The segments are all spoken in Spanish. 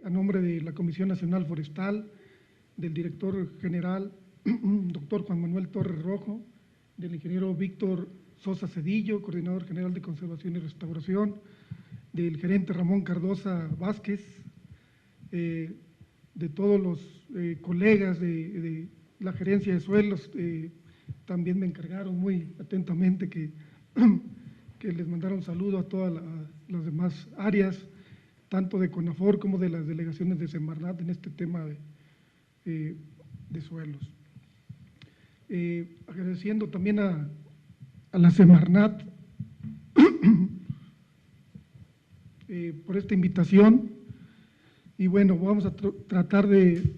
a nombre de la Comisión Nacional Forestal, del director general, doctor Juan Manuel Torres Rojo, del ingeniero Víctor Sosa Cedillo, coordinador general de Conservación y Restauración, del gerente Ramón Cardosa Vázquez, de todos los colegas de la gerencia de suelos. También me encargaron muy atentamente que les mandaron saludo a todas las demás áreas, tanto de CONAFOR como de las delegaciones de Semarnat en este tema de suelos. Agradeciendo también a la Semarnat por esta invitación. Y bueno, vamos a tratar de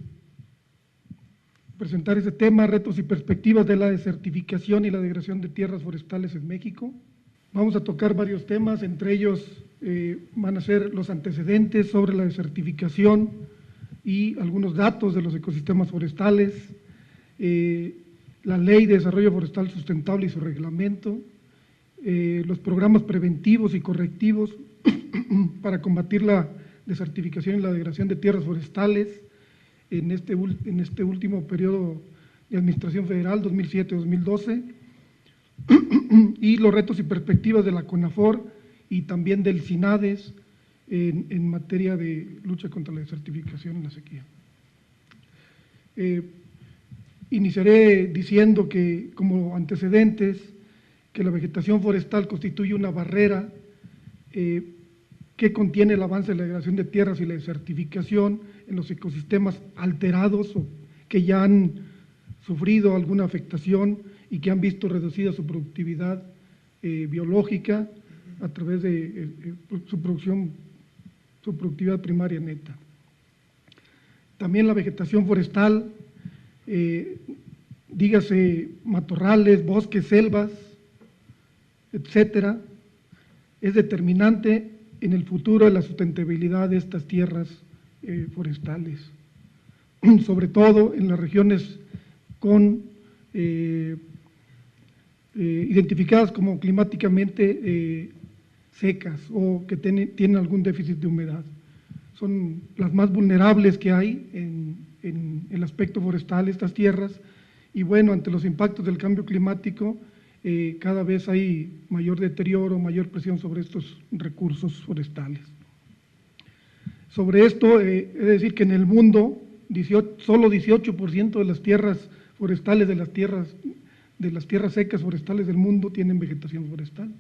presentar ese tema, retos y perspectivas de la desertificación y la degradación de tierras forestales en México. Vamos a tocar varios temas, entre ellos van a ser los antecedentes sobre la desertificación y algunos datos de los ecosistemas forestales, la Ley de Desarrollo Forestal Sustentable y su reglamento, los programas preventivos y correctivos para combatir la desertificación y la degradación de tierras forestales en este último periodo de administración federal, 2007-2012, y los retos y perspectivas de la CONAFOR y también del SINADES en materia de lucha contra la desertificación y la sequía. Iniciaré diciendo que, como antecedentes, que la vegetación forestal constituye una barrera que contiene el avance de la degradación de tierras y la desertificación en los ecosistemas alterados o que ya han sufrido alguna afectación y que han visto reducida su productividad biológica a través de su productividad primaria neta. También la vegetación forestal, dígase matorrales, bosques, selvas, etcétera, es determinante en el futuro de la sustentabilidad de estas tierras forestales, sobre todo en las regiones identificadas como climáticamente secas o que tienen algún déficit de humedad. Son las más vulnerables que hay en el aspecto forestal, estas tierras, y bueno, ante los impactos del cambio climático, cada vez hay mayor deterioro, mayor presión sobre estos recursos forestales. Sobre esto, he de decir que en el mundo, solo 18% de las tierras forestales, de las tierras secas forestales del mundo tienen vegetación forestal.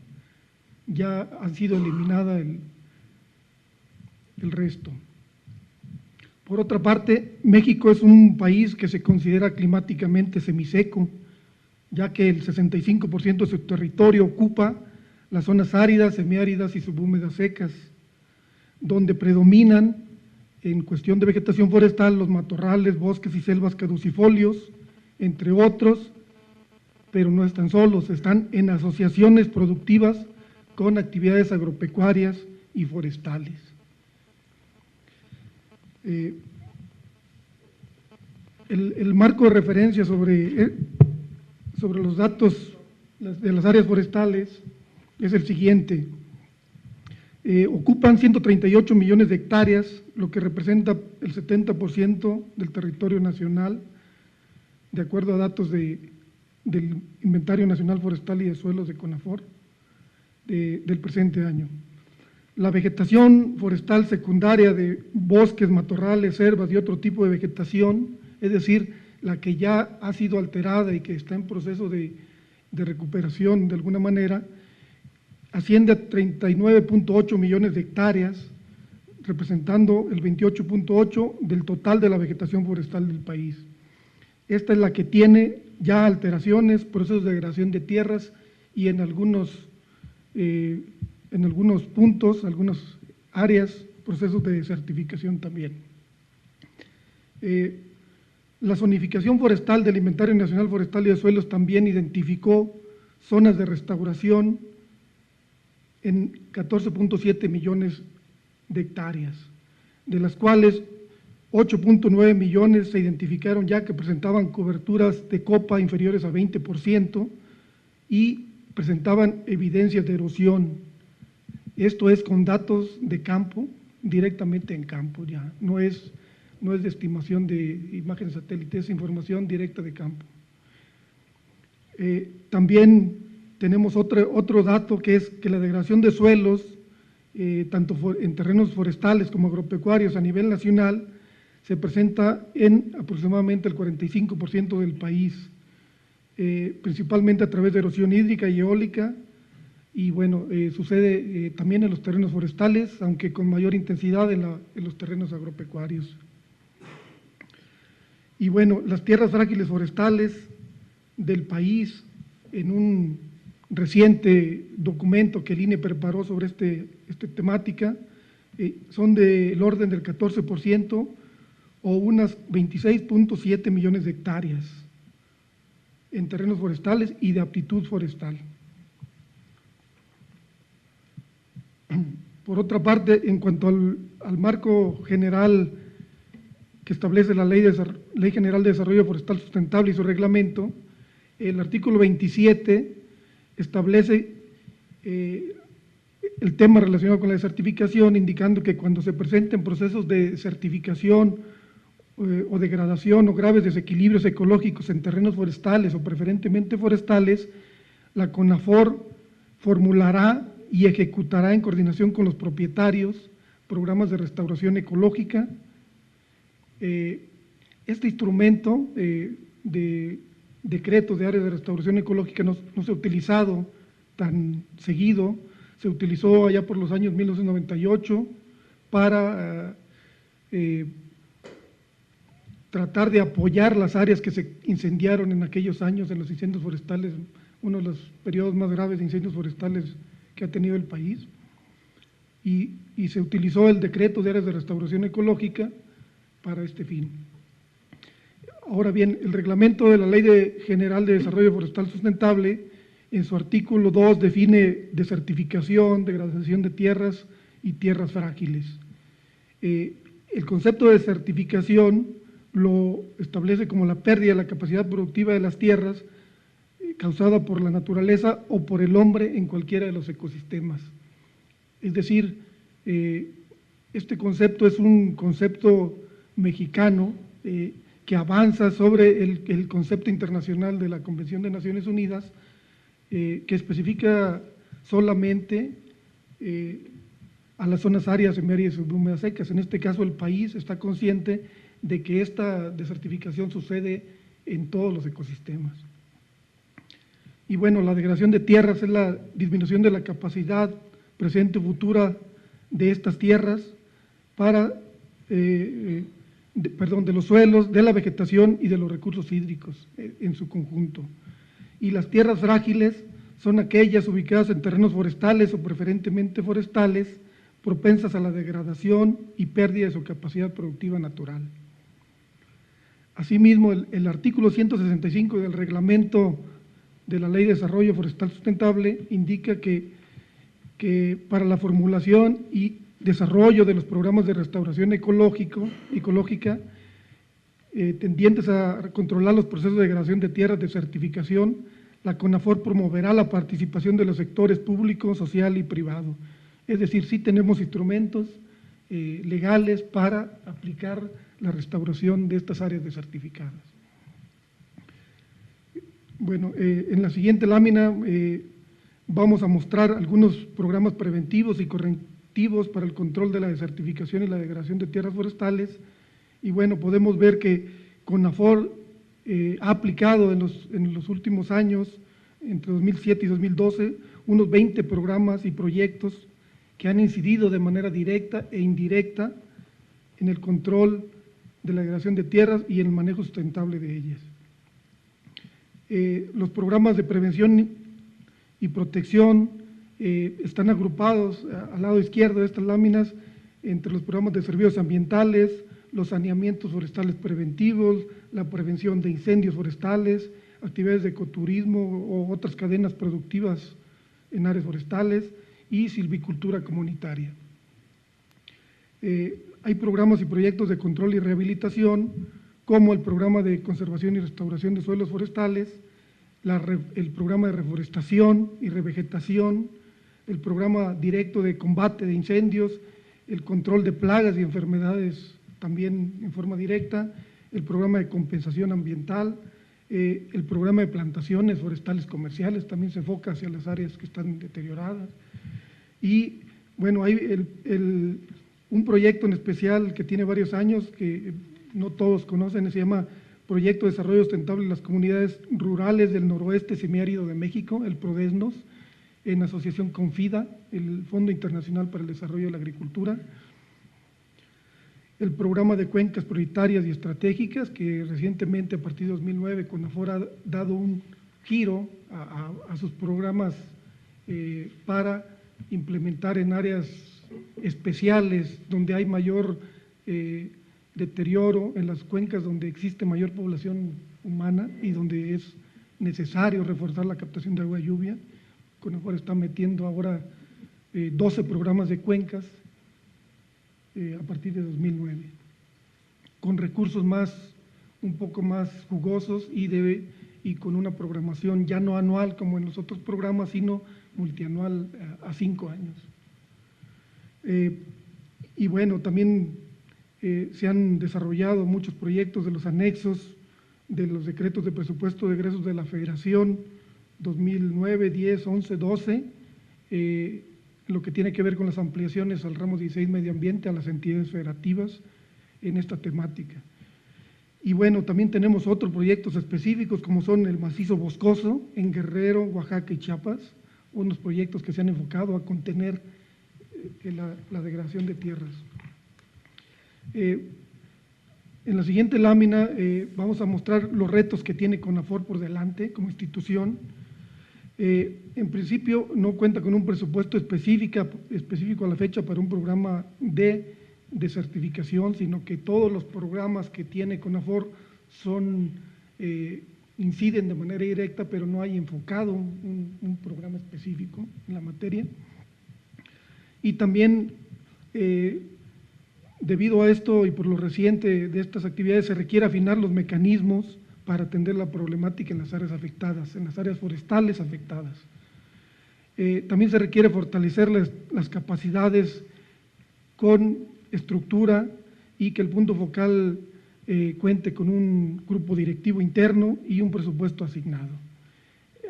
Ya han sido eliminada el resto. Por otra parte, México es un país que se considera climáticamente semiseco, ya que el 65% de su territorio ocupa las zonas áridas, semiáridas y subhúmedas secas, donde predominan en cuestión de vegetación forestal los matorrales, bosques y selvas caducifolios, entre otros, pero no están solos, están en asociaciones productivas con actividades agropecuarias y forestales. El marco de referencia sobre los datos de las áreas forestales es el siguiente. Ocupan 138 millones de hectáreas, lo que representa el 70% del territorio nacional, de acuerdo a datos del Inventario Nacional Forestal y de Suelos de CONAFOR del presente año. La vegetación forestal secundaria de bosques, matorrales, selvas y otro tipo de vegetación, es decir, la que ya ha sido alterada y que está en proceso de recuperación de alguna manera, asciende a 39.8 millones de hectáreas, representando el 28.8% del total de la vegetación forestal del país. Esta es la que tiene ya alteraciones, procesos de degradación de tierras y en algunos puntos, algunas áreas, procesos de desertificación también. La zonificación forestal del Inventario Nacional Forestal y de Suelos también identificó zonas de restauración en 14.7 millones de hectáreas, de las cuales 8.9 millones se identificaron ya que presentaban coberturas de copa inferiores a 20% y presentaban evidencias de erosión. Esto es con datos de campo, directamente en campo ya, no es de estimación de imágenes satélites, es información directa de campo. También tenemos otro dato, que es que la degradación de suelos, tanto en terrenos forestales como agropecuarios a nivel nacional, se presenta en aproximadamente el 45% del país, principalmente a través de erosión hídrica y eólica, y bueno, sucede también en los terrenos forestales, aunque con mayor intensidad en los terrenos agropecuarios. Y bueno, las tierras frágiles forestales del país, en un reciente documento que el INE preparó sobre esta temática, son del orden del 14% o unas 26.7 millones de hectáreas en terrenos forestales y de aptitud forestal. Por otra parte, en cuanto al marco general que establece la Ley General de Desarrollo Forestal Sustentable y su reglamento, el artículo 27 establece el tema relacionado con la desertificación, indicando que cuando se presenten procesos de desertificación o degradación o graves desequilibrios ecológicos en terrenos forestales o preferentemente forestales, la CONAFOR formulará y ejecutará en coordinación con los propietarios programas de restauración ecológica. Este instrumento de decreto de áreas de restauración ecológica no se ha utilizado tan seguido, se utilizó allá por los años 1998 para tratar de apoyar las áreas que se incendiaron en aquellos años en los incendios forestales, uno de los periodos más graves de incendios forestales que ha tenido el país, y se utilizó el decreto de áreas de restauración ecológica para este fin. Ahora bien, el reglamento de la Ley General de Desarrollo Forestal Sustentable, en su artículo 2, define desertificación, degradación de tierras y tierras frágiles. El concepto de desertificación lo establece como la pérdida de la capacidad productiva de las tierras causada por la naturaleza o por el hombre en cualquiera de los ecosistemas. Es decir, este concepto es un concepto mexicano que avanza sobre el concepto internacional de la Convención de Naciones Unidas, que especifica solamente a las zonas áridas, semiáridas y subhúmedas secas. En este caso, el país está consciente de que esta desertificación sucede en todos los ecosistemas. Y bueno, la degradación de tierras es la disminución de la capacidad presente o futura de estas tierras de los suelos, de la vegetación y de los recursos hídricos en su conjunto. Y las tierras frágiles son aquellas ubicadas en terrenos forestales o preferentemente forestales, propensas a la degradación y pérdida de su capacidad productiva natural. Asimismo, el artículo 165 del reglamento de la Ley de Desarrollo Forestal Sustentable indica que para la formulación y desarrollo de los programas de restauración ecológica tendientes a controlar los procesos de degradación de tierras de certificación, la CONAFOR promoverá la participación de los sectores público, social y privado. Es decir, sí tenemos instrumentos legales para aplicar la restauración de estas áreas desertificadas. Bueno, en la siguiente lámina vamos a mostrar algunos programas preventivos y correctivos para el control de la desertificación y la degradación de tierras forestales. Y bueno, podemos ver que CONAFOR ha aplicado en los últimos años, entre 2007 y 2012, unos 20 programas y proyectos que han incidido de manera directa e indirecta en el control de la degradación de tierras y en el manejo sustentable de ellas. Los programas de prevención y protección están agrupados al lado izquierdo de estas láminas entre los programas de servicios ambientales, los saneamientos forestales preventivos, la prevención de incendios forestales, actividades de ecoturismo o otras cadenas productivas en áreas forestales y silvicultura comunitaria. Hay programas y proyectos de control y rehabilitación, como el programa de conservación y restauración de suelos forestales, el programa de reforestación y revegetación, el programa directo de combate de incendios, el control de plagas y enfermedades también en forma directa, el programa de compensación ambiental, el programa de plantaciones forestales comerciales también se enfoca hacia las áreas que están deterioradas. Y bueno, hay un proyecto en especial que tiene varios años, que no todos conocen, se llama Proyecto de Desarrollo Sustentable de las Comunidades Rurales del Noroeste Semiárido de México, el PRODESNOS, en asociación con FIDA, el Fondo Internacional para el Desarrollo de la Agricultura. El programa de cuencas prioritarias y estratégicas, que recientemente, a partir de 2009, CONAFOR ha dado un giro a sus programas para implementar en áreas especiales donde hay mayor deterioro, en las cuencas donde existe mayor población humana y donde es necesario reforzar la captación de agua de lluvia. CONAFOR está metiendo ahora 12 programas de cuencas a partir de 2009, con recursos un poco más jugosos y con una programación ya no anual como en los otros programas, sino multianual a 5 años. Y bueno, también se han desarrollado muchos proyectos de los anexos de los decretos de presupuesto de egresos de la Federación 2009, 10, 11, 12, lo que tiene que ver con las ampliaciones al ramo 16 Medio Ambiente, a las entidades federativas en esta temática. Y bueno, también tenemos otros proyectos específicos como son el macizo boscoso en Guerrero, Oaxaca y Chiapas, unos proyectos que se han enfocado a contener la degradación de tierras. En la siguiente lámina vamos a mostrar los retos que tiene CONAFOR por delante como institución. En principio no cuenta con un presupuesto específico a la fecha para un programa de certificación, sino que todos los programas que tiene CONAFOR inciden de manera directa, pero no hay enfocado un programa específico en la materia. Y también, debido a esto y por lo reciente de estas actividades, se requiere afinar los mecanismos para atender la problemática en las áreas afectadas, en las áreas forestales afectadas. También se requiere fortalecer las capacidades con estructura y que el punto focal cuente con un grupo directivo interno y un presupuesto asignado.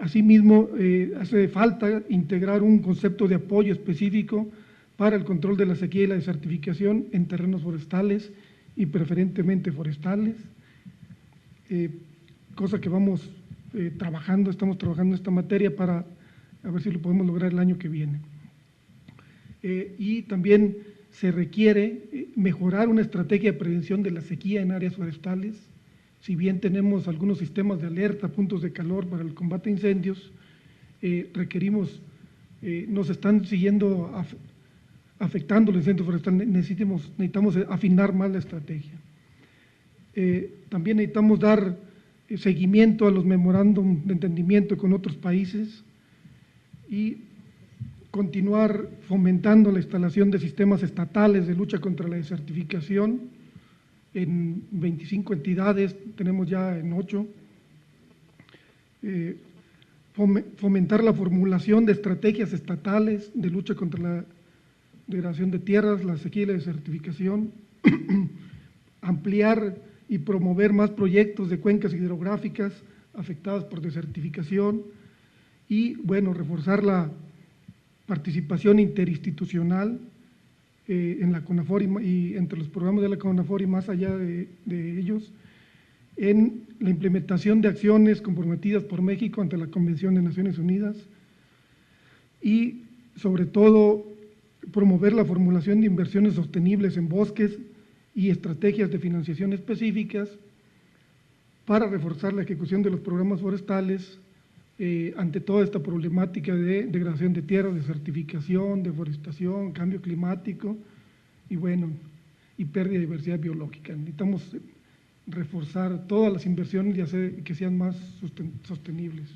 Asimismo, hace falta integrar un concepto de apoyo específico para el control de la sequía y la desertificación en terrenos forestales y preferentemente forestales, cosa que estamos trabajando en esta materia para a ver si lo podemos lograr el año que viene. Y también se requiere mejorar una estrategia de prevención de la sequía en áreas forestales. Si bien tenemos algunos sistemas de alerta, puntos de calor para el combate a incendios, nos están siguiendo afectando los incendios forestales, necesitamos afinar más la estrategia. También necesitamos dar seguimiento a los memorándum de entendimiento con otros países y continuar fomentando la instalación de sistemas estatales de lucha contra la desertificación en 25 entidades, tenemos ya en 8. Fomentar la formulación de estrategias estatales de lucha contra la degradación de tierras, la sequía y la desertificación, ampliar y promover más proyectos de cuencas hidrográficas afectadas por desertificación y, bueno, reforzar la participación interinstitucional en la CONAFOR y entre los programas de la CONAFOR y más allá de ellos, en la implementación de acciones comprometidas por México ante la Convención de Naciones Unidas y, sobre todo, promover la formulación de inversiones sostenibles en bosques y estrategias de financiación específicas para reforzar la ejecución de los programas forestales ante toda esta problemática de degradación de tierra, desertificación, deforestación, cambio climático y, bueno, y pérdida de diversidad biológica. Necesitamos reforzar todas las inversiones y hacer que sean más sostenibles.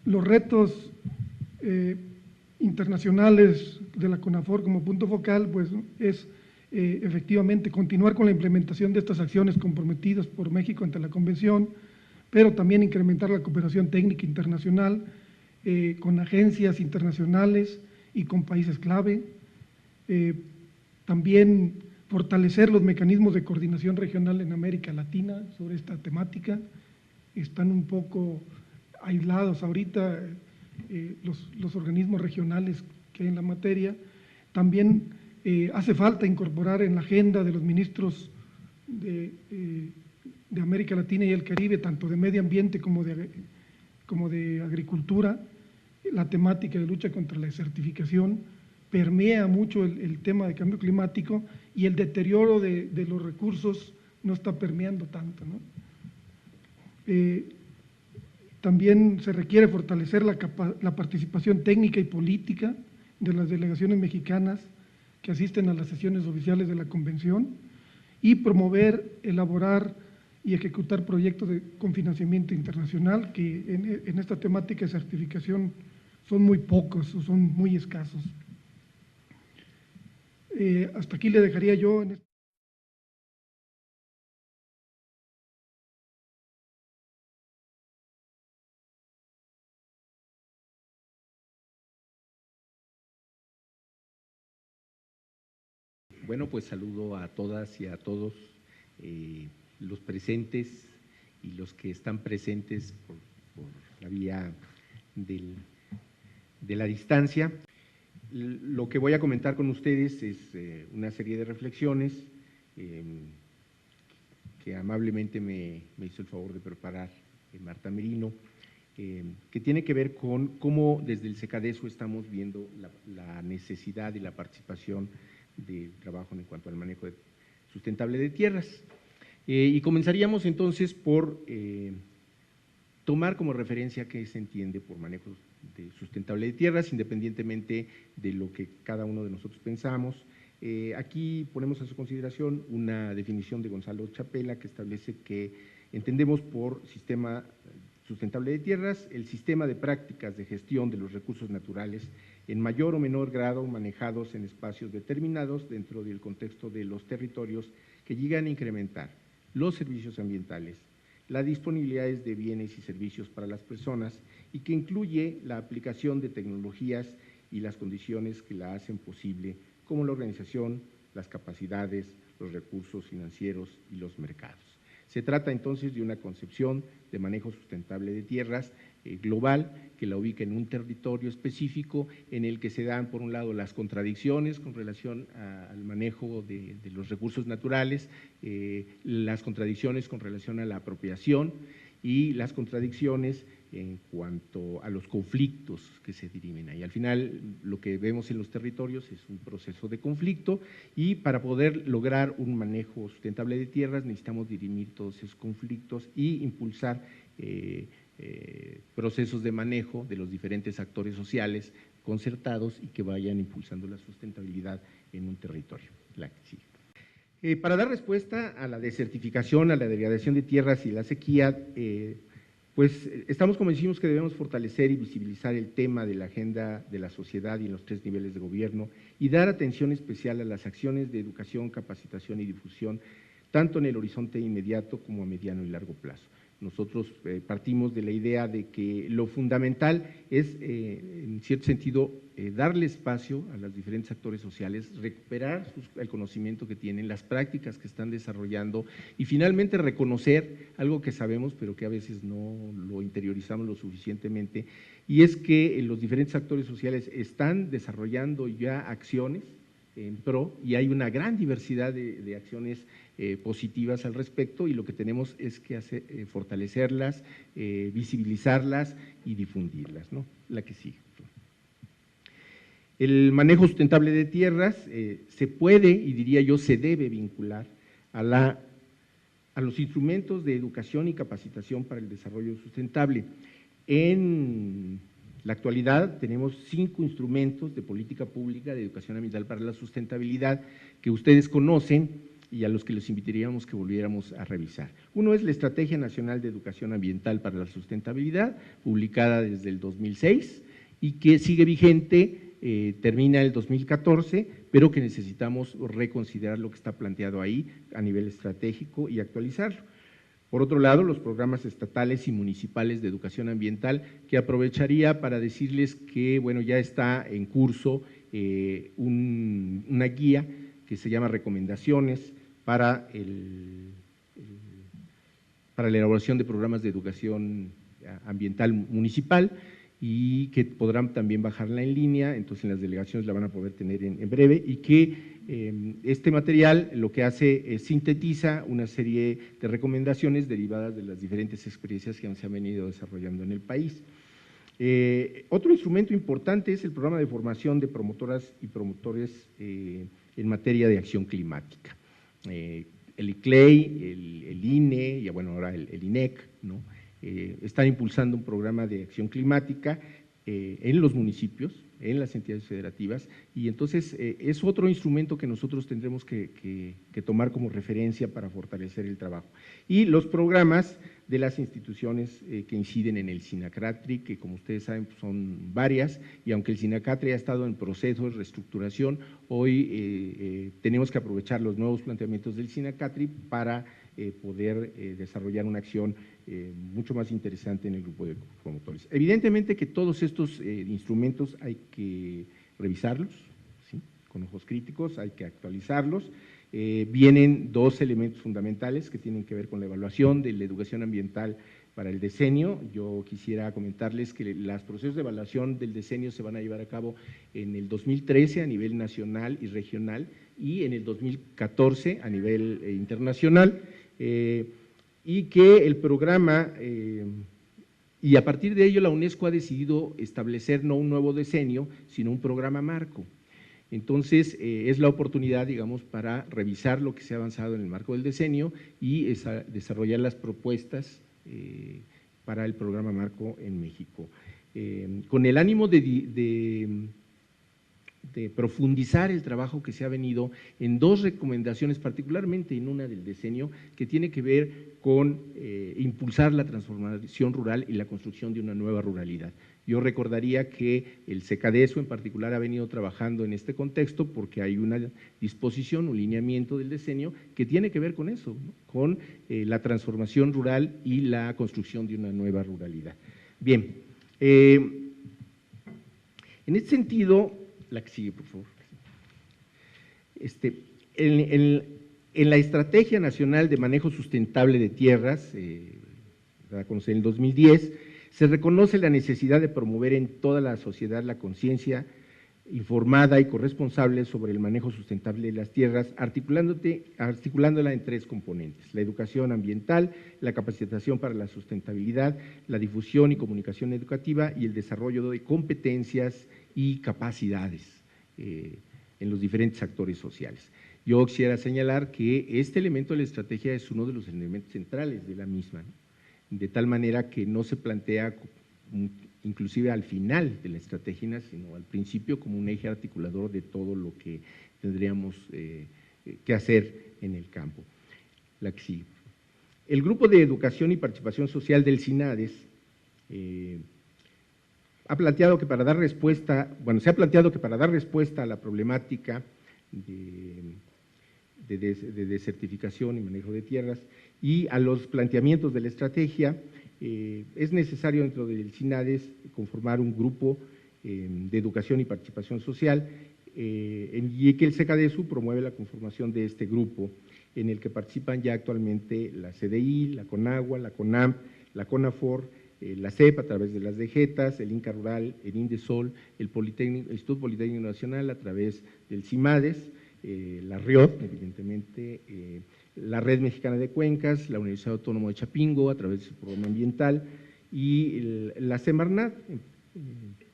Los retos internacionales de la CONAFOR como punto focal, pues es efectivamente continuar con la implementación de estas acciones comprometidas por México ante la Convención, pero también incrementar la cooperación técnica internacional con agencias internacionales y con países clave. También fortalecer los mecanismos de coordinación regional en América Latina sobre esta temática. Están un poco aislados ahorita los organismos regionales que hay en la materia. También hace falta incorporar en la agenda de los ministros de América Latina y el Caribe, tanto de medio ambiente como de agricultura, la temática de lucha contra la desertificación. Permea mucho el tema de cambio climático y el deterioro de los recursos no está permeando tanto, ¿no? También se requiere fortalecer la participación técnica y política de las delegaciones mexicanas que asisten a las sesiones oficiales de la Convención y promover, elaborar y ejecutar proyectos con financiamiento internacional que en esta temática de certificación son muy pocos o son muy escasos. Hasta aquí le dejaría yo. Bueno, pues saludo a todas y a todos los presentes y los que están presentes por la vía de la distancia. Lo que voy a comentar con ustedes es una serie de reflexiones que amablemente me hizo el favor de preparar Marta Merino, que tiene que ver con cómo desde el SECADESO estamos viendo la necesidad y la participación de trabajo en cuanto al manejo sustentable de tierras. Y comenzaríamos entonces por tomar como referencia qué se entiende por manejo sustentable de tierras, independientemente de lo que cada uno de nosotros pensamos. Aquí ponemos a su consideración una definición de Gonzalo Chapela que establece que entendemos por sistema sustentable de tierras el sistema de prácticas de gestión de los recursos naturales en mayor o menor grado manejados en espacios determinados dentro del contexto de los territorios que llegan a incrementar los servicios ambientales, las disponibilidades de bienes y servicios para las personas y que incluye la aplicación de tecnologías y las condiciones que la hacen posible, como la organización, las capacidades, los recursos financieros y los mercados. Se trata entonces de una concepción de manejo sustentable de tierras global que la ubica en un territorio específico en el que se dan, por un lado, las contradicciones con relación al manejo de los recursos naturales, las contradicciones con relación a la apropiación y las contradicciones en cuanto a los conflictos que se dirimen ahí. Al final, lo que vemos en los territorios es un proceso de conflicto y para poder lograr un manejo sustentable de tierras necesitamos dirimir todos esos conflictos y impulsar procesos de manejo de los diferentes actores sociales concertados y que vayan impulsando la sustentabilidad en un territorio. La que sigue. Para dar respuesta a la desertificación, a la degradación de tierras y la sequía, pues estamos convencidos que debemos fortalecer y visibilizar el tema de la agenda de la sociedad y en los 3 niveles de gobierno y dar atención especial a las acciones de educación, capacitación y difusión, tanto en el horizonte inmediato como a mediano y largo plazo. Nosotros partimos de la idea de que lo fundamental es, en cierto sentido, darle espacio a los diferentes actores sociales, recuperar el conocimiento que tienen, las prácticas que están desarrollando y finalmente reconocer algo que sabemos pero que a veces no lo interiorizamos lo suficientemente, y es que los diferentes actores sociales están desarrollando ya acciones en pro y hay una gran diversidad de acciones positivas al respecto y lo que tenemos es que fortalecerlas, visibilizarlas y difundirlas, ¿no? La que sigue. El manejo sustentable de tierras se puede y diría yo se debe vincular a los instrumentos de educación y capacitación para el desarrollo sustentable. En la actualidad tenemos 5 instrumentos de política pública de educación ambiental para la sustentabilidad que ustedes conocen y a los que les invitaríamos que volviéramos a revisar. Uno es la Estrategia Nacional de Educación Ambiental para la Sustentabilidad, publicada desde el 2006 y que sigue vigente, termina el 2014, pero que necesitamos reconsiderar lo que está planteado ahí a nivel estratégico y actualizarlo. Por otro lado, los programas estatales y municipales de educación ambiental, que aprovecharía para decirles que, bueno, ya está en curso una guía que se llama Recomendaciones para la elaboración de programas de educación ambiental municipal, y que podrán también bajarla en línea, entonces en las delegaciones la van a poder tener en breve, y que este material lo que hace es sintetiza una serie de recomendaciones derivadas de las diferentes experiencias que se han venido desarrollando en el país. Otro instrumento importante es el programa de formación de promotoras y promotores en materia de acción climática. El ICLEI, el INE y bueno, ahora el INEC, ¿no? Están impulsando un programa de acción climática en los municipios, en las entidades federativas, y entonces es otro instrumento que nosotros tendremos que tomar como referencia para fortalecer el trabajo. Y los programas de las instituciones que inciden en el SINACRATRI, que como ustedes saben son varias, y aunque el SINACRATRI ha estado en proceso de reestructuración, hoy tenemos que aprovechar los nuevos planteamientos del SINACRATRI para poder desarrollar una acción mucho más interesante en el grupo de promotores. Evidentemente que todos estos instrumentos hay que revisarlos, ¿sí?, con ojos críticos, hay que actualizarlos. Vienen dos elementos fundamentales que tienen que ver con la evaluación de la educación ambiental para el decenio. Yo quisiera comentarles que los procesos de evaluación del decenio se van a llevar a cabo en el 2013 a nivel nacional y regional, y en el 2014 a nivel internacional, y que el programa, y a partir de ello la UNESCO ha decidido establecer no un nuevo decenio, sino un programa marco. Entonces, es la oportunidad, digamos, para revisar lo que se ha avanzado en el marco del decenio y desarrollar las propuestas para el programa marco en México. Con el ánimo de profundizar el trabajo que se ha venido en dos recomendaciones, particularmente en una del decenio, que tiene que ver con impulsar la transformación rural y la construcción de una nueva ruralidad. Yo recordaría que el SECADESO en particular ha venido trabajando en este contexto porque hay una disposición, un lineamiento del decenio que tiene que ver con eso, ¿no?, con la transformación rural y la construcción de una nueva ruralidad. Bien, en este sentido, la que sigue, por favor. En la Estrategia Nacional de Manejo Sustentable de Tierras, dada a conocer en el 2010, se reconoce la necesidad de promover en toda la sociedad la conciencia informada y corresponsable sobre el manejo sustentable de las tierras, articulándola en tres componentes: la educación ambiental, la capacitación para la sustentabilidad, la difusión y comunicación educativa y el desarrollo de competencias y capacidades en los diferentes actores sociales. Yo quisiera señalar que este elemento de la estrategia es uno de los elementos centrales de la misma, ¿no?, de tal manera que no se plantea inclusive al final de la estrategia, sino al principio como un eje articulador de todo lo que tendríamos que hacer en el campo. La que sigue. El Grupo de Educación y Participación Social del CINADES ha planteado que para dar respuesta, bueno, se ha planteado que para dar respuesta a la problemática de desertificación y manejo de tierras y a los planteamientos de la estrategia, es necesario dentro del CINADES conformar un grupo de educación y participación social, y que el SECADESU promueve la conformación de este grupo, en el que participan ya actualmente la CDI, la CONAGUA, la CONAMP, la CONAFOR, la CEP a través de las DGETAS, el INCA Rural, el INDESOL, el Instituto Politécnico Nacional a través del CIMADES, la RIOT, evidentemente, la Red Mexicana de Cuencas, la Universidad Autónoma de Chapingo a través de su programa ambiental, y la Semarnat,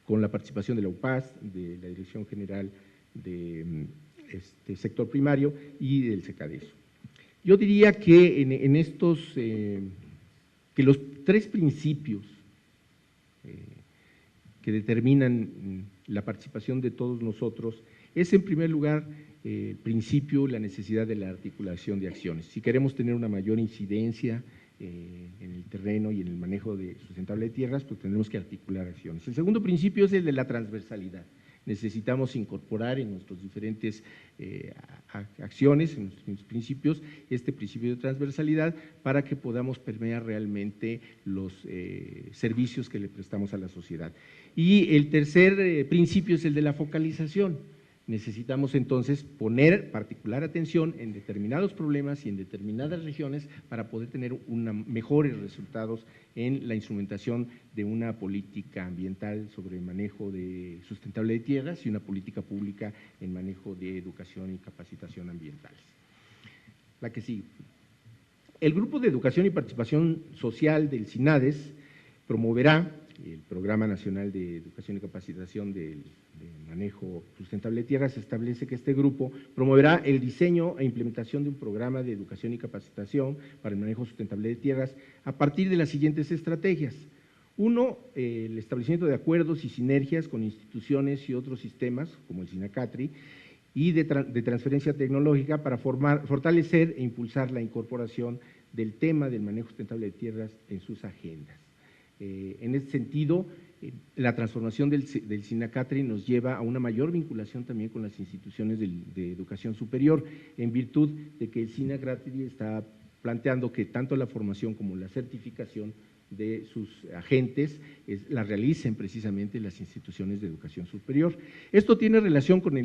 con la participación de la UPAS, de la Dirección General de Sector Primario y del SECADESO. Yo diría que en estos, que los tres principios que determinan la participación de todos nosotros es, en primer lugar, el principio, la necesidad de la articulación de acciones. Si queremos tener una mayor incidencia en el terreno y en el manejo sustentable de tierras, pues tendremos que articular acciones. El segundo principio es el de la transversalidad, Necesitamos incorporar en nuestras diferentes acciones, en nuestros principios, este principio de transversalidad para que podamos permear realmente los servicios que le prestamos a la sociedad. Y el tercer principio es el de la focalización. Necesitamos entonces poner particular atención en determinados problemas y en determinadas regiones para poder tener mejores resultados en la instrumentación de una política ambiental sobre manejo sustentable de tierras y una política pública en manejo de educación y capacitación ambientales. La que sigue. El Grupo de Educación y Participación Social del CINADES promoverá el Programa Nacional de Educación y Capacitación de Manejo Sustentable de Tierras. Establece que este grupo promoverá el diseño e implementación de un programa de educación y capacitación para el manejo sustentable de tierras a partir de las siguientes estrategias. Uno, el establecimiento de acuerdos y sinergias con instituciones y otros sistemas, como el SINACATRI, y de transferencia tecnológica para fortalecer e impulsar la incorporación del tema del manejo sustentable de tierras en sus agendas. En este sentido, la transformación del SINACATRI nos lleva a una mayor vinculación también con las instituciones de educación superior, en virtud de que el SINACATRI está planteando que tanto la formación como la certificación de sus agentes la realicen precisamente las instituciones de educación superior. Esto tiene relación con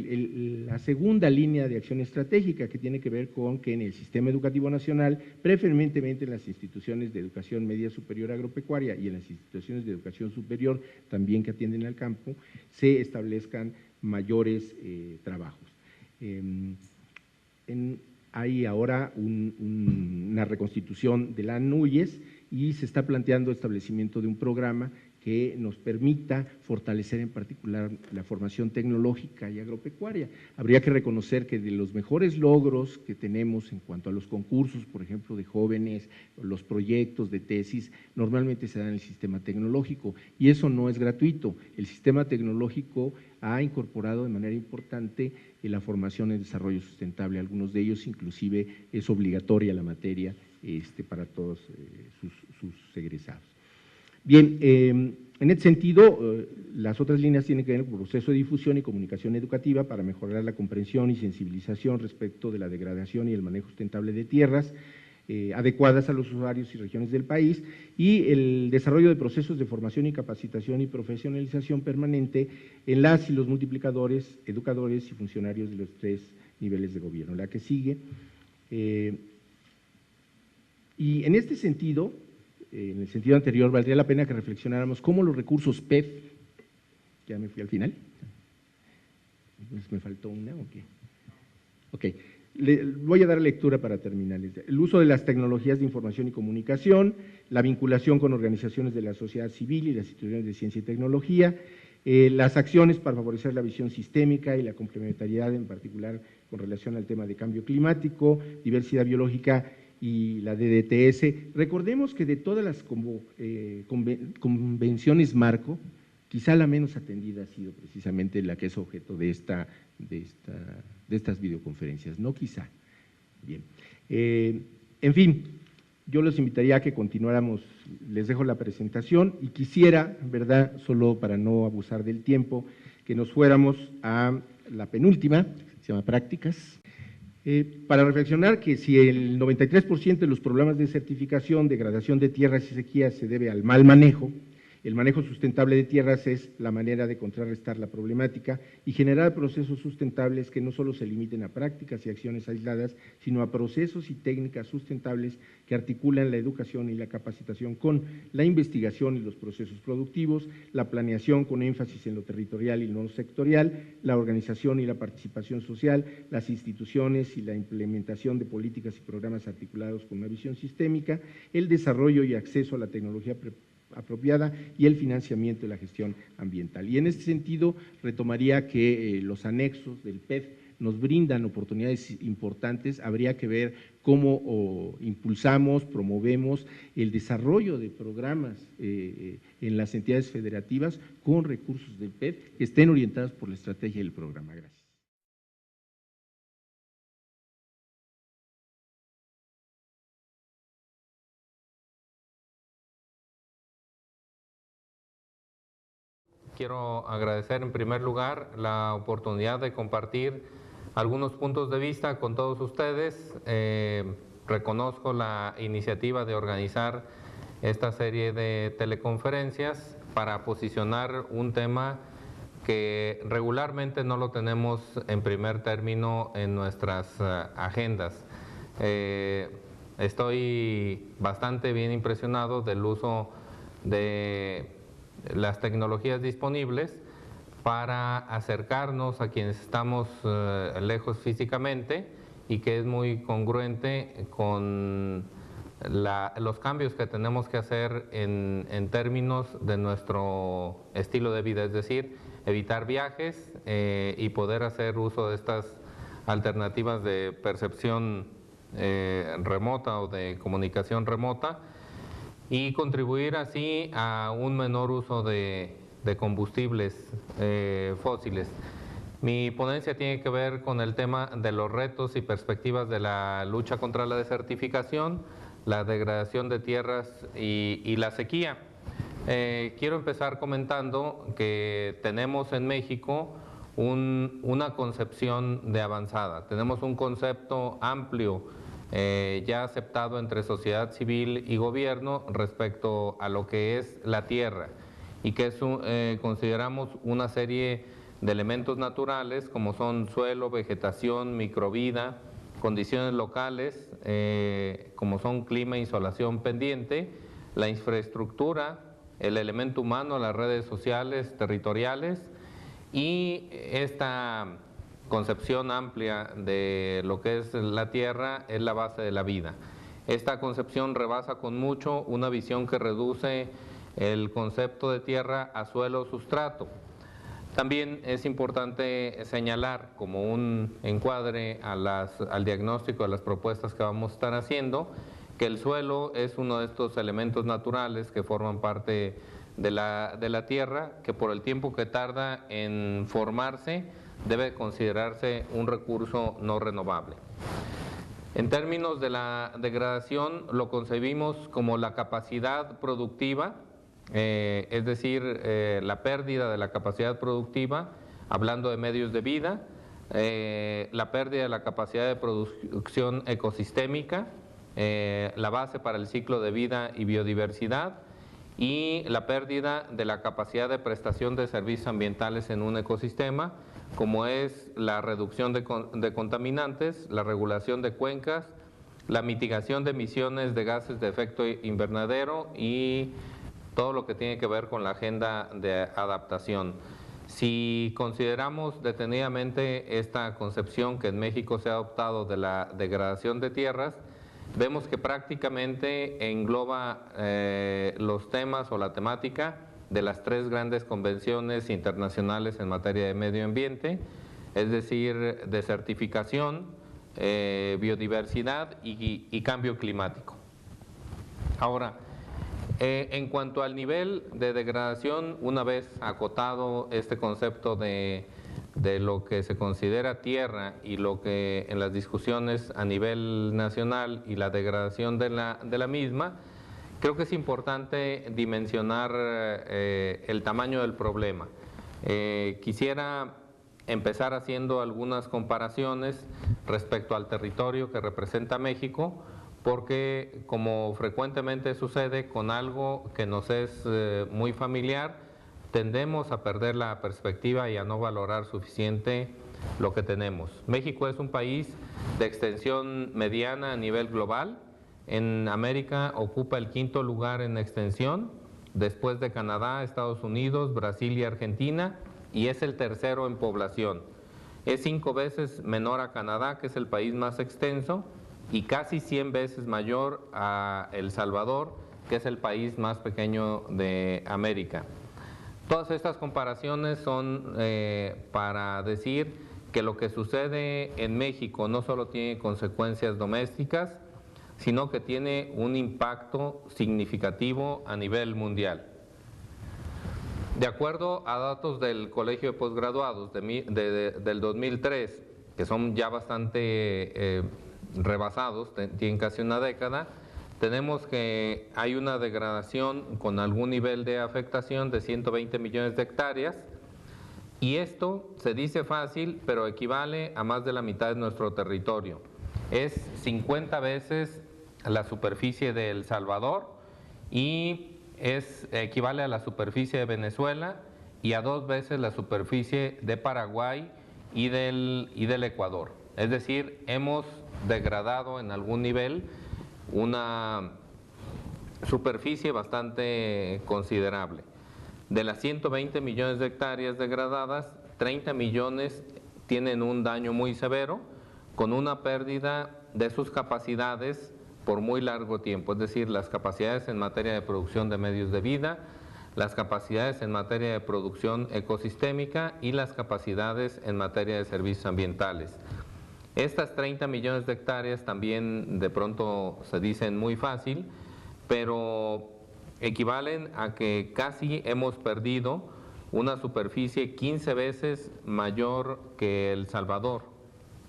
la segunda línea de acción estratégica, que tiene que ver con que en el sistema educativo nacional, preferentemente en las instituciones de educación media superior agropecuaria y en las instituciones de educación superior también que atienden al campo, se establezcan mayores trabajos. Hay ahora una reconstitución de la ANUYES y se está planteando el establecimiento de un programa que nos permita fortalecer en particular la formación tecnológica y agropecuaria. Habría que reconocer que de los mejores logros que tenemos en cuanto a los concursos, por ejemplo, de jóvenes, los proyectos de tesis, normalmente se dan en el sistema tecnológico y eso no es gratuito. El sistema tecnológico ha incorporado de manera importante la formación en desarrollo sustentable, algunos de ellos inclusive es obligatoria la materia para todos sus egresados. Bien, en este sentido, las otras líneas tienen que ver con el proceso de difusión y comunicación educativa para mejorar la comprensión y sensibilización respecto de la degradación y el manejo sustentable de tierras adecuadas a los usuarios y regiones del país, y el desarrollo de procesos de formación y capacitación y profesionalización permanente en las y los multiplicadores, educadores y funcionarios de los 3 niveles de gobierno. La que sigue. Y en este sentido, en el sentido anterior, valdría la pena que reflexionáramos cómo los recursos PEF, ya me fui al final, entonces me faltó una, ¿o qué? Ok, voy a dar lectura para terminar. El uso de las tecnologías de información y comunicación, la vinculación con organizaciones de la sociedad civil y las instituciones de ciencia y tecnología, las acciones para favorecer la visión sistémica y la complementariedad, en particular con relación al tema de cambio climático, diversidad biológica y la DDTS. Recordemos que de todas las convenciones marco, quizá la menos atendida ha sido precisamente la que es objeto de estas videoconferencias, no quizá. Bien. En fin, yo los invitaría a que continuáramos, les dejo la presentación y quisiera, ¿verdad?, solo para no abusar del tiempo, que nos fuéramos a la penúltima, se llama prácticas, para reflexionar que si el 93% de los problemas de desertificación, degradación de tierras y sequías se debe al mal manejo, el manejo sustentable de tierras es la manera de contrarrestar la problemática y generar procesos sustentables que no solo se limiten a prácticas y acciones aisladas, sino a procesos y técnicas sustentables que articulan la educación y la capacitación con la investigación y los procesos productivos, la planeación con énfasis en lo territorial y no sectorial, la organización y la participación social, las instituciones y la implementación de políticas y programas articulados con una visión sistémica, el desarrollo y acceso a la tecnología apropiada y el financiamiento de la gestión ambiental. Y en este sentido, retomaría que los anexos del PEF nos brindan oportunidades importantes. Habría que ver cómo impulsamos, promovemos el desarrollo de programas en las entidades federativas con recursos del PEF que estén orientados por la estrategia del programa. Gracias. quiero agradecer en primer lugar la oportunidad de compartir algunos puntos de vista con todos ustedes. Reconozco la iniciativa de organizar esta serie de teleconferencias para posicionar un tema que regularmente no lo tenemos en primer término en nuestras agendas. Estoy bastante bien impresionado del uso de las tecnologías disponibles para acercarnos a quienes estamos lejos físicamente, y que es muy congruente con los cambios que tenemos que hacer en términos de nuestro estilo de vida, es decir, evitar viajes y poder hacer uso de estas alternativas de percepción remota o de comunicación remota, y contribuir así a un menor uso de combustibles fósiles. Mi ponencia tiene que ver con el tema de los retos y perspectivas de la lucha contra la desertificación, la degradación de tierras y la sequía. Quiero empezar comentando que tenemos en México una concepción de avanzada. Tenemos un concepto amplio ya aceptado entre sociedad civil y gobierno respecto a lo que es la tierra, y que consideramos una serie de elementos naturales como son suelo, vegetación, microvida, condiciones locales como son clima, insolación pendiente, la infraestructura, el elemento humano, las redes sociales, territoriales, y esta concepción amplia de lo que es la tierra es la base de la vida. Esta concepción rebasa con mucho una visión que reduce el concepto de tierra a suelo sustrato. También es importante señalar como un encuadre al diagnóstico de las propuestas que vamos a estar haciendo, que el suelo es uno de estos elementos naturales que forman parte de la tierra, que por el tiempo que tarda en formarse debe considerarse un recurso no renovable. En términos de la degradación, lo concebimos como la capacidad productiva, es decir, la pérdida de la capacidad productiva, hablando de medios de vida, la pérdida de la capacidad de producción ecosistémica, la base para el ciclo de vida y biodiversidad, y la pérdida de la capacidad de prestación de servicios ambientales en un ecosistema, como es la reducción de contaminantes, la regulación de cuencas, la mitigación de emisiones de gases de efecto invernadero y todo lo que tiene que ver con la agenda de adaptación. Si consideramos detenidamente esta concepción que en México se ha adoptado de la degradación de tierras, vemos que prácticamente engloba los temas o la temática de las tres grandes convenciones internacionales en materia de medio ambiente, es decir, desertificación, biodiversidad y cambio climático. Ahora, en cuanto al nivel de degradación, una vez acotado este concepto de lo que se considera tierra y lo que en las discusiones a nivel nacional y la degradación de la misma, creo que es importante dimensionar el tamaño del problema. Quisiera empezar haciendo algunas comparaciones respecto al territorio que representa México, porque como frecuentemente sucede con algo que nos es muy familiar, tendemos a perder la perspectiva y a no valorar suficiente lo que tenemos. México es un país de extensión mediana a nivel global. En América ocupa el quinto lugar en extensión, después de Canadá, Estados Unidos, Brasil y Argentina, y es el tercero en población. Es 5 veces menor a Canadá, que es el país más extenso, y casi 100 veces mayor a El Salvador, que es el país más pequeño de América. Todas estas comparaciones son para decir que lo que sucede en México no solo tiene consecuencias domésticas, sino que tiene un impacto significativo a nivel mundial. De acuerdo a datos del Colegio de Postgraduados del 2003, que son ya bastante rebasados, tienen casi una década, tenemos que hay una degradación con algún nivel de afectación de 120 millones de hectáreas, y esto se dice fácil, pero equivale a más de la mitad de nuestro territorio. Es 50 veces la superficie de El Salvador y equivale a la superficie de Venezuela y a 2 veces la superficie de Paraguay y del Ecuador. Es decir, hemos degradado en algún nivel una superficie bastante considerable. De las 120 millones de hectáreas degradadas, 30 millones tienen un daño muy severo, con una pérdida de sus capacidades por muy largo tiempo, es decir, las capacidades en materia de producción de medios de vida, las capacidades en materia de producción ecosistémica y las capacidades en materia de servicios ambientales. Estas 30 millones de hectáreas también de pronto se dicen muy fácil, pero equivalen a que casi hemos perdido una superficie 15 veces mayor que El Salvador.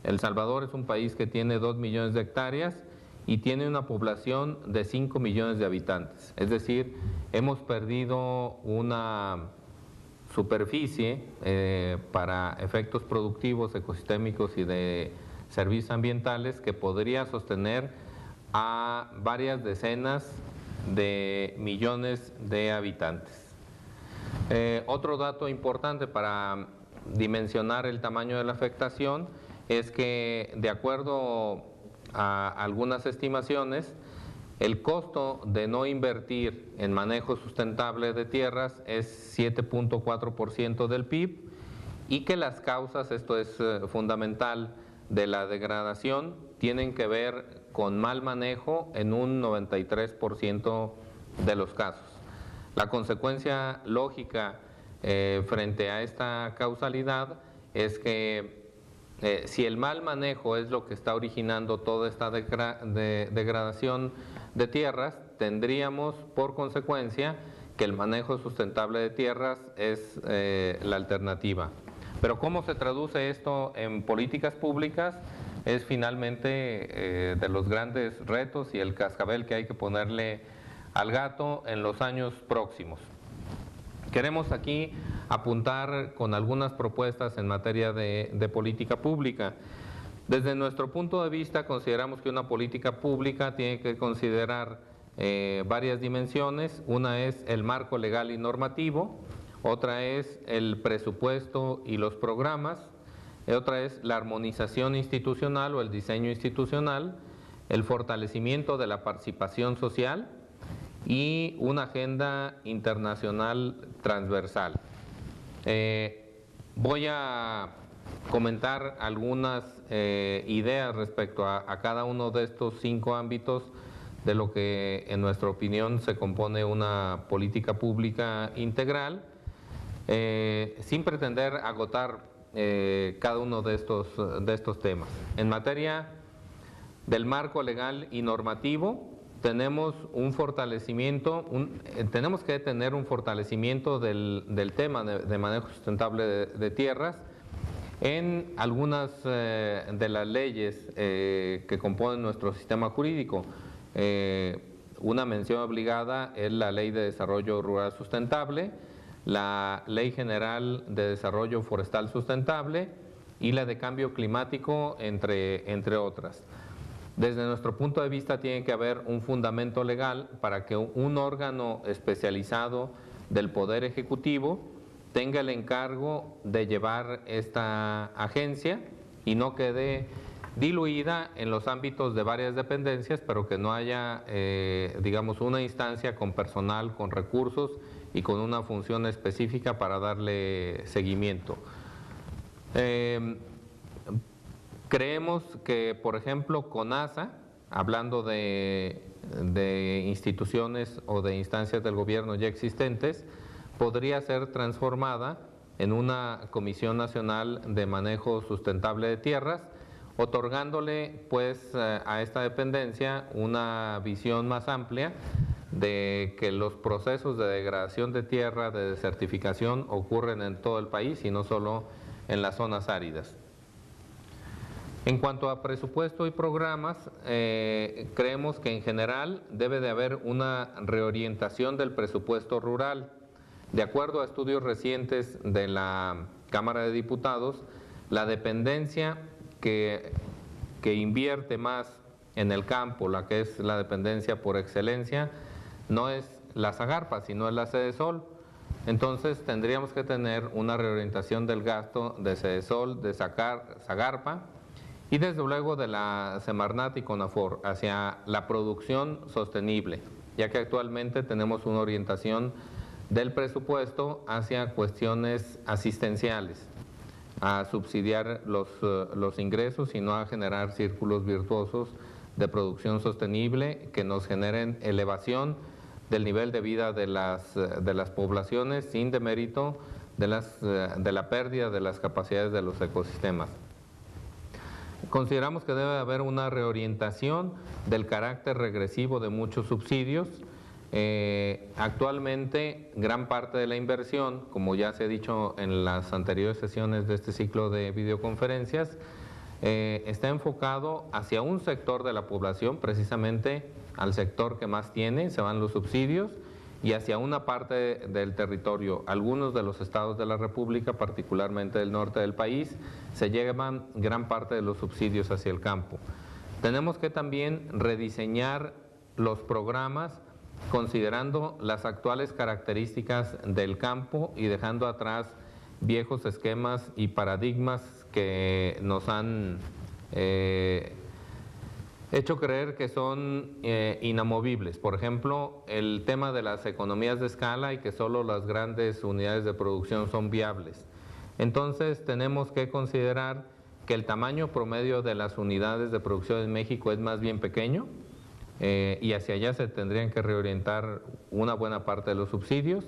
El Salvador es un país que tiene 2 millones de hectáreas y tiene una población de 5 millones de habitantes. Es decir, hemos perdido una superficie para efectos productivos, ecosistémicos y de servicios ambientales que podría sostener a varias decenas de millones de habitantes. Otro dato importante para dimensionar el tamaño de la afectación es que, de acuerdo a algunas estimaciones, el costo de no invertir en manejo sustentable de tierras es 7.4% del PIB y que las causas, esto es fundamental, de la degradación tienen que ver con mal manejo en un 93% de los casos. La consecuencia lógica frente a esta causalidad es que si el mal manejo es lo que está originando toda esta degradación de tierras, tendríamos por consecuencia que el manejo sustentable de tierras es la alternativa. Pero ¿cómo se traduce esto en políticas públicas? Es finalmente de los grandes retos y el cascabel que hay que ponerle al gato en los años próximos. Queremos aquí apuntar con algunas propuestas en materia de política pública. Desde nuestro punto de vista, consideramos que una política pública tiene que considerar varias dimensiones. Una es el marco legal y normativo, otra es el presupuesto y los programas, otra es la armonización institucional o el diseño institucional, el fortalecimiento de la participación social y una agenda internacional transversal. Voy a comentar algunas ideas respecto a cada uno de estos 5 ámbitos de lo que en nuestra opinión se compone una política pública integral, sin pretender agotar cada uno de estos temas. En materia del marco legal y normativo, tenemos un fortalecimiento, tenemos que tener un fortalecimiento del tema de manejo sustentable de tierras en algunas de las leyes que componen nuestro sistema jurídico. Una mención obligada es la Ley de Desarrollo Rural Sustentable, la Ley General de Desarrollo Forestal Sustentable y la de Cambio Climático, entre otras. Desde nuestro punto de vista tiene que haber un fundamento legal para que un órgano especializado del Poder Ejecutivo tenga el encargo de llevar esta agencia y no quede diluida en los ámbitos de varias dependencias, pero que no haya, digamos, una instancia con personal, con recursos y con una función específica para darle seguimiento. Creemos que, por ejemplo, CONASA, hablando de instituciones o de instancias del gobierno ya existentes, podría ser transformada en una Comisión Nacional de Manejo Sustentable de Tierras, otorgándole pues a esta dependencia una visión más amplia de que los procesos de degradación de tierra, de desertificación, ocurren en todo el país y no solo en las zonas áridas. En cuanto a presupuesto y programas, creemos que en general debe de haber una reorientación del presupuesto rural. De acuerdo a estudios recientes de la Cámara de Diputados, la dependencia que invierte más en el campo, la que es la dependencia por excelencia, no es la Zagarpa, sino es la Sedesol. Entonces tendríamos que tener una reorientación del gasto de Sedesol, de Zagarpa y desde luego de la Semarnat y CONAFOR hacia la producción sostenible, ya que actualmente tenemos una orientación del presupuesto hacia cuestiones asistenciales, a subsidiar los ingresos y no a generar círculos virtuosos de producción sostenible que nos generen elevación del nivel de vida de las poblaciones sin demérito de la pérdida de las capacidades de los ecosistemas. Consideramos que debe haber una reorientación del carácter regresivo de muchos subsidios. Actualmente gran parte de la inversión, como ya se ha dicho en las anteriores sesiones de este ciclo de videoconferencias, está enfocado hacia un sector de la población, precisamente al sector que más tiene, se van los subsidios, y hacia una parte del territorio. Algunos de los estados de la República, particularmente del norte del país, se llevan gran parte de los subsidios hacia el campo. Tenemos que también rediseñar los programas considerando las actuales características del campo y dejando atrás viejos esquemas y paradigmas que nos han hecho creer que son inamovibles. Por ejemplo, el tema de las economías de escala y que solo las grandes unidades de producción son viables. Entonces tenemos que considerar que el tamaño promedio de las unidades de producción en México es más bien pequeño, y hacia allá se tendrían que reorientar una buena parte de los subsidios.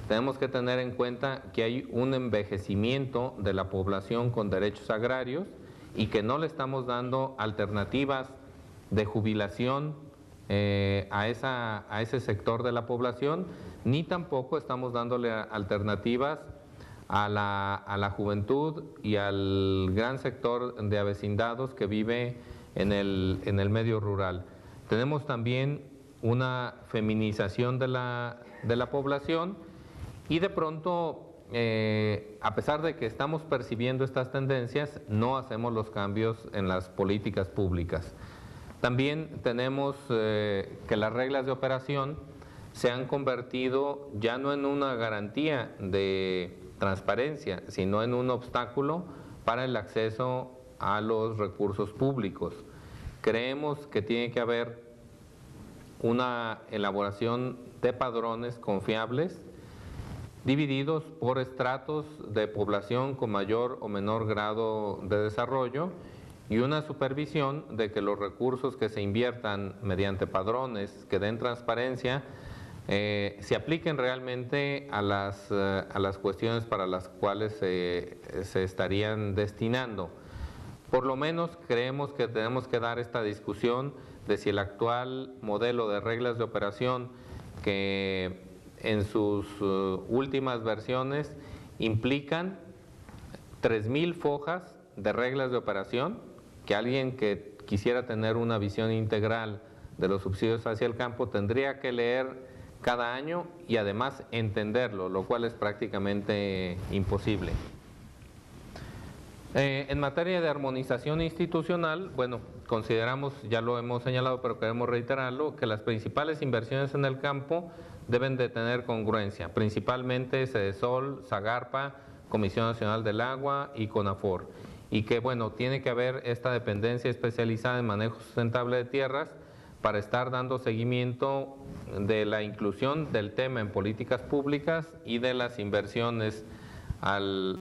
Tenemos que tener en cuenta que hay un envejecimiento de la población con derechos agrarios y que no le estamos dando alternativas de jubilación a ese sector de la población, ni tampoco estamos dándole alternativas a la juventud y al gran sector de avecindados que vive en el medio rural. Tenemos también una feminización de la población y de pronto, a pesar de que estamos percibiendo estas tendencias, no hacemos los cambios en las políticas públicas. También tenemos que las reglas de operación se han convertido ya no en una garantía de transparencia, sino en un obstáculo para el acceso a los recursos públicos. Creemos que tiene que haber una elaboración de padrones confiables, divididos por estratos de población con mayor o menor grado de desarrollo y una supervisión de que los recursos que se inviertan mediante padrones que den transparencia se apliquen realmente a las cuestiones para las cuales se estarían destinando. Por lo menos creemos que tenemos que dar esta discusión de si el actual modelo de reglas de operación, que en sus últimas versiones implican 3,000 fojas de reglas de operación, que alguien que quisiera tener una visión integral de los subsidios hacia el campo tendría que leer cada año y además entenderlo, lo cual es prácticamente imposible. En materia de armonización institucional, bueno, consideramos, ya lo hemos señalado, pero queremos reiterarlo, que las principales inversiones en el campo deben de tener congruencia, principalmente Sedesol, Zagarpa, Comisión Nacional del Agua y CONAFOR, y que, bueno, tiene que haber esta dependencia especializada en manejo sustentable de tierras para estar dando seguimiento de la inclusión del tema en políticas públicas y de las inversiones al